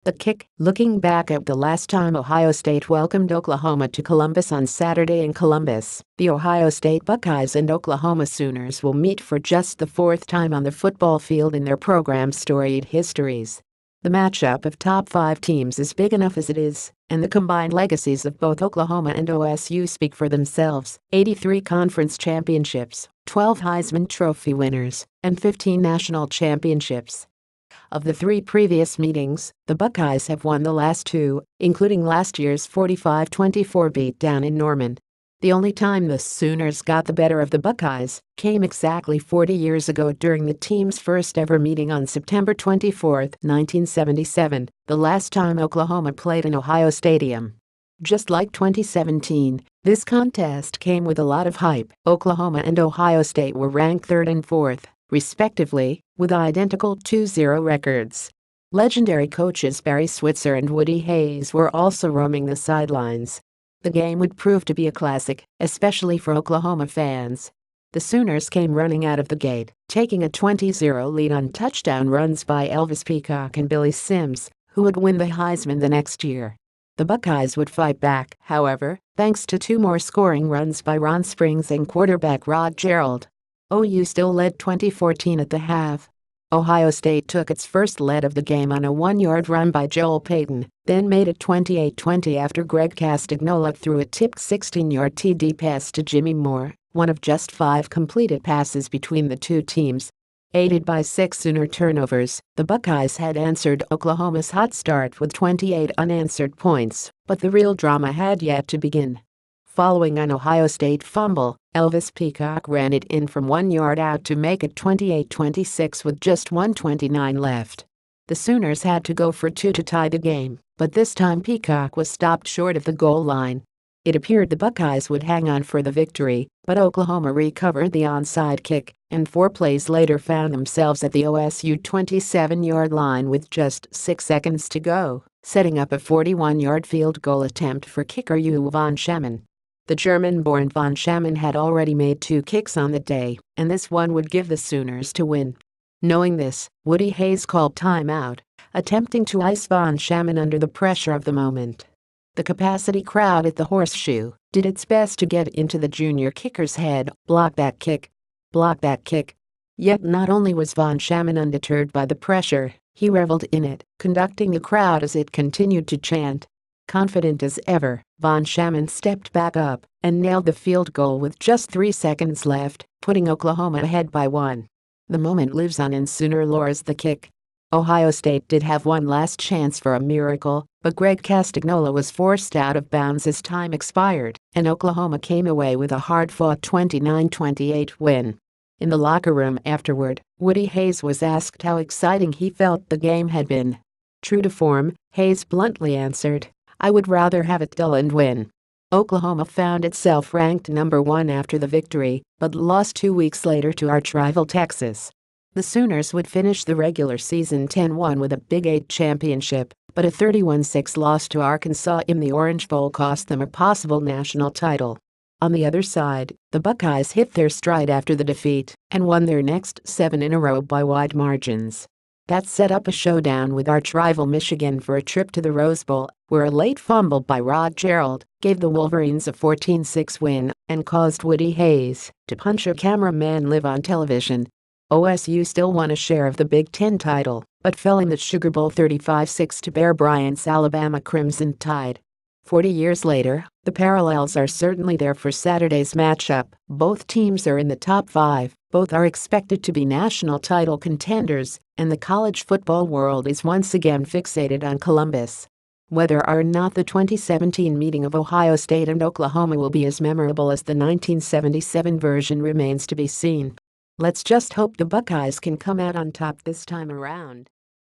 The kick. Looking back at the last time Ohio State welcomed Oklahoma to Columbus on Saturday in Columbus, the Ohio State Buckeyes and Oklahoma Sooners will meet for just the fourth time on the football field in their program's storied histories. The matchup of top 5 teams is big enough as it is, and the combined legacies of both Oklahoma and OSU speak for themselves: 83 conference championships, 12 Heisman Trophy winners, and 15 national championships. Of the 3 previous meetings, the Buckeyes have won the last 2, including last year's 45-24 beatdown in Norman. The only time the Sooners got the better of the Buckeyes came exactly 40 years ago during the team's first ever meeting on September 24, 1977, the last time Oklahoma played in Ohio Stadium. Just like 2017, this contest came with a lot of hype. Oklahoma and Ohio State were ranked 3rd and 4th, respectively, with identical 2-0 records. Legendary coaches Barry Switzer and Woody Hayes were also roaming the sidelines. The game would prove to be a classic, especially for Oklahoma fans. The Sooners came running out of the gate, taking a 20-0 lead on touchdown runs by Elvis Peacock and Billy Sims, who would win the Heisman the next year. The Buckeyes would fight back, however, thanks to 2 more scoring runs by Ron Springs and quarterback Rod Gerald. OU still led 20-14 at the half. Ohio State took its first lead of the game on a 1-yard run by Joel Payton, then made it 28-20 after Greg Castagnola threw a tipped 16-yard TD pass to Jimmy Moore, one of just 5 completed passes between the 2 teams. Aided by 6 Sooner turnovers, the Buckeyes had answered Oklahoma's hot start with 28 unanswered points, but the real drama had yet to begin. Following an Ohio State fumble, Elvis Peacock ran it in from 1 yard out to make it 28-26 with just 1:29 left. The Sooners had to go for 2 to tie the game, but this time Peacock was stopped short of the goal line. It appeared the Buckeyes would hang on for the victory, but Oklahoma recovered the onside kick, and 4 plays later found themselves at the OSU 27-yard line with just 6 seconds to go, setting up a 41-yard field goal attempt for kicker Uwe von Schamann. The German-born von Schamann had already made 2 kicks on the day, and this one would give the Sooners to win. Knowing this, Woody Hayes called timeout, attempting to ice von Schamann under the pressure of the moment. The capacity crowd at the Horseshoe did its best to get into the junior kicker's head. Block that kick. Block that kick. Yet not only was von Schamann undeterred by the pressure, he reveled in it, conducting the crowd as it continued to chant. Confident as ever, von Schamann stepped back up and nailed the field goal with just 3 seconds left, putting Oklahoma ahead by 1. The moment lives on in Sooner lore as the kick. Ohio State did have one last chance for a miracle, but Greg Castagnola was forced out of bounds as time expired, and Oklahoma came away with a hard-fought 29-28 win. In the locker room afterward, Woody Hayes was asked how exciting he felt the game had been. True to form, Hayes bluntly answered, "I would rather have it dull and win." Oklahoma found itself ranked number 1 after the victory, but lost 2 weeks later to arch-rival Texas. The Sooners would finish the regular season 10-1 with a Big 8 championship, but a 31-6 loss to Arkansas in the Orange Bowl cost them a possible national title. On the other side, the Buckeyes hit their stride after the defeat and won their next 7 in a row by wide margins. That set up a showdown with arch-rival Michigan for a trip to the Rose Bowl, where a late fumble by Rod Gerald gave the Wolverines a 14-6 win and caused Woody Hayes to punch a cameraman live on television. OSU still won a share of the Big Ten title, but fell in the Sugar Bowl 35-6 to Bear Bryant's Alabama Crimson Tide. 40 years later, the parallels are certainly there for Saturday's matchup. Both teams are in the top 5, both are expected to be national title contenders, and the college football world is once again fixated on Columbus. Whether or not the 2017 meeting of Ohio State and Oklahoma will be as memorable as the 1977 version remains to be seen. Let's just hope the Buckeyes can come out on top this time around.